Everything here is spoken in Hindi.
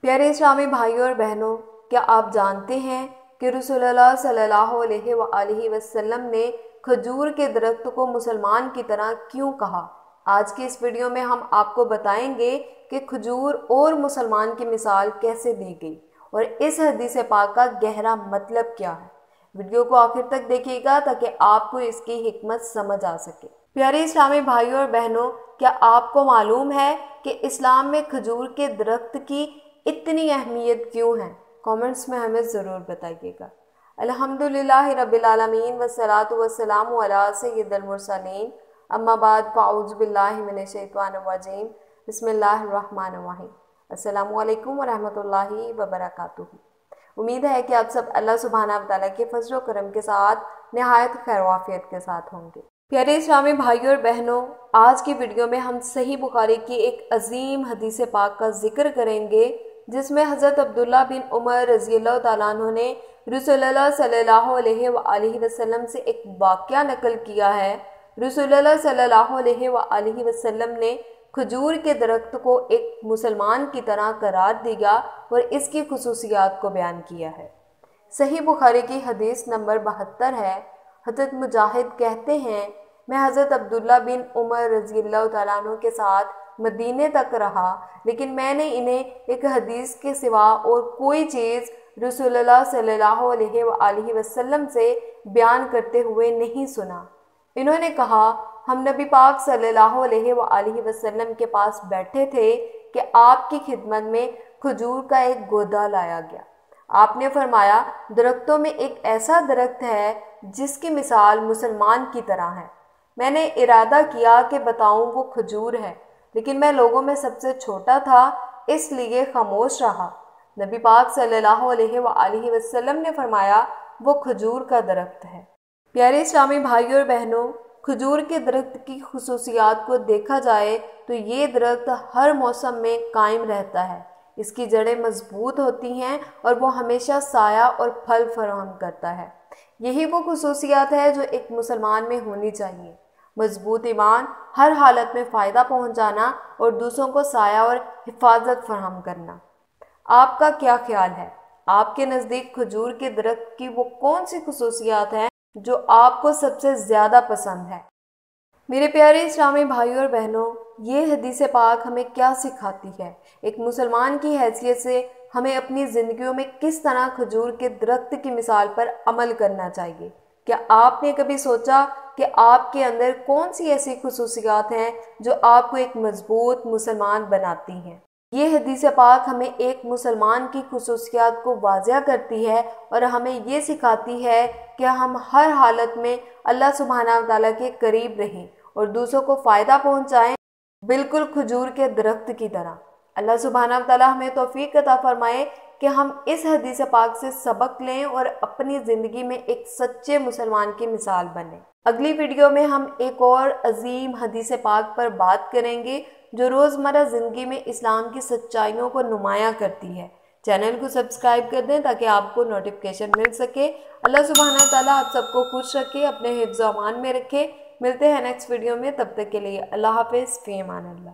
प्यारे इस्लामी भाइयों और बहनों, क्या आप जानते हैं कि रसूलुल्लाह सल्लल्लाहु अलैहि वसल्लम ने खजूर के दरख्त को मुसलमान की तरह क्यों कहा? आज की इस वीडियो में हम आपको बताएंगे कि खजूर और मुसलमान की मिसाल कैसे दी गई और इस हदीस पाक का गहरा मतलब क्या है। वीडियो को आखिर तक देखिएगा ताकि आपको इसकी हिकमत समझ आ सके। प्यारे इस्लामी भाइयों और बहनों, क्या आपको मालूम है कि इस्लाम में खजूर के दरख्त की इतनी अहमियत क्यों है? कमेंट्स में हमें ज़रूर बताइएगा। अल्हम्दुलिल्लाह रब्बिल आलमीन वस्सलातु वस्सलामु अला सय्यिदिल मुरसलीन अम्मा बाद फ़अऊज़ु बिल्लाहि मिनश शैतानिर रजीम बिस्मिल्लाहिर रहमानिर रहीम। अस्सलामु अलैकुम व रहमतुल्लाहि व बरकातुहू। उम्मीद है कि आप सब अल्लाह सुब्हानहू व तआला के फज़ल व करम के साथ निहायत खैर व आफियत के साथ होंगे। प्यारे इस्लामी भाइयों और बहनों, आज की वीडियो में हम सही बुखारी की एक अजीम हदीस पाक का जिक्र करेंगे जिसमें हज़रत अब्दुल्ला बिन उमर रज़ियल्लाहु तआला अन्हु ने रसूलुल्लाह सल्लल्लाहु अलैहि वसल्लम से एक वाक़या नकल किया है। रसूलुल्लाह सल्लल्लाहु अलैहि वसल्लम ने खजूर के दरख्त को एक मुसलमान की तरह करार दिया और इसकी खुसूसियात को बयान किया है। सही बुखारी की हदीस नंबर 72 है। हज़रत मुजाहिद कहते हैं, मैं हज़रत अब्दुल्ला बिन उमर रज़ियल्लाहु तआला अन्हु के साथ मदीने तक रहा, लेकिन मैंने इन्हें एक हदीस के सिवा और कोई चीज़ रसूलुल्लाह सल्लल्लाहु अलैहि वसल्लम से बयान करते हुए नहीं सुना। इन्होंने कहा, हम नबी पाक सल्लल्लाहु अलैहि वसल्लम के पास बैठे थे कि आपकी खिदमत में खजूर का एक गोदा लाया गया। आपने फरमाया, दरख्तों में एक ऐसा दरख्त है जिसकी मिसाल मुसलमान की तरह है। मैंने इरादा किया कि बताऊं वो खजूर है, लेकिन मैं लोगों में सबसे छोटा था, इसलिए खामोश रहा। नबी पाक सल्लल्लाहु अलैहि वसल्लम ने फरमाया, वो खजूर का दरख्त है। प्यारे इस्लामी भाइयों और बहनों, खजूर के दरख्त की खुसूसियात को देखा जाए तो ये दरख्त हर मौसम में कायम रहता है। इसकी जड़ें मजबूत होती हैं और वो हमेशा साया और फल फराहम करता है। यही वो खुसूसियात है जो एक मुसलमान में होनी चाहिए। मजबूत ईमान, हर हालत में फ़ायदा पहुंचाना और दूसरों को साया और हिफाजत फराहम करना। आपका क्या ख्याल है? आपके नज़दीक खजूर के दरख्त की वो कौन सी खुसूसियात हैं जो आपको सबसे ज़्यादा पसंद है? मेरे प्यारे इस्लामी भाइयों और बहनों, ये हदीस पाक हमें क्या सिखाती है? एक मुसलमान की हैसियत से हमें अपनी ज़िंदगियों में किस तरह खजूर के दरख्त की मिसाल पर अमल करना चाहिए? क्या आपने कभी सोचा कि आपके अंदर कौन सी ऐसी खुसूसियात हैं जो आपको एक मजबूत मुसलमान बनाती हैं? ये हदीस पाक हमें एक मुसलमान की खुसूसियात को वाज़ह करती है और हमें ये सिखाती है कि हम हर हालत में अल्लाह सुब्हानहू व तआला के करीब रहें और दूसरों को फ़ायदा पहुँचाएँ, बिल्कुल खजूर के दरख्त की तरह। अल्लाह सुब्हानहू व तआला हमें तौफीक अता फरमाए कि हम इस हदीस पाक से सबक लें और अपनी ज़िंदगी में एक सच्चे मुसलमान की मिसाल बने। अगली वीडियो में हम एक और अजीम हदीस पाक पर बात करेंगे जो रोज़मर्रा ज़िंदगी में इस्लाम की सच्चाइयों को नुमायाँ करती है। चैनल को सब्सक्राइब कर दें ताकि आपको नोटिफिकेशन मिल सके। अल्लाह सुब्हानहू व तआला आप सबको खुश रखे, अपने हिफ्ज़ व अमान में रखे। मिलते हैं नेक्स्ट वीडियो में, तब तक के लिए अल्लाह हाफ़िज़, फ़ी अमान अल्लाह।